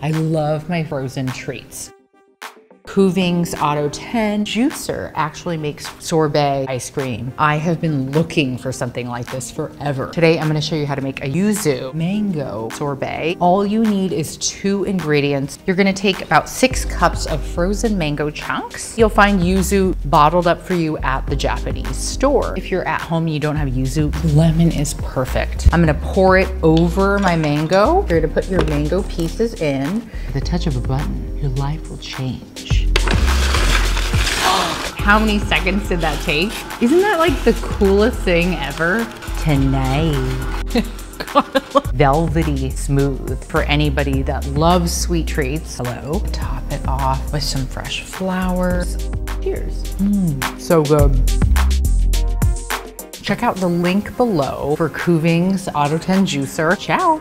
I love my frozen treats. Kuvings AUTO10 juicer actually makes sorbet ice cream. I have been looking for something like this forever. Today, I'm gonna show you how to make a yuzu mango sorbet. All you need is 2 ingredients. You're gonna take about 6 cups of frozen mango chunks. You'll find yuzu bottled up for you at the Japanese store. If you're at home and you don't have yuzu, lemon is perfect. I'm gonna pour it over my mango. You're gonna put your mango pieces in. With the touch of a button, your life will change. How many seconds did that take? Isn't that like the coolest thing ever? Tonight. Velvety smooth for anybody that loves sweet treats. Hello. Top it off with some fresh flowers. Cheers. So good. Check out the link below for Kuvings AUTO10 juicer. Ciao.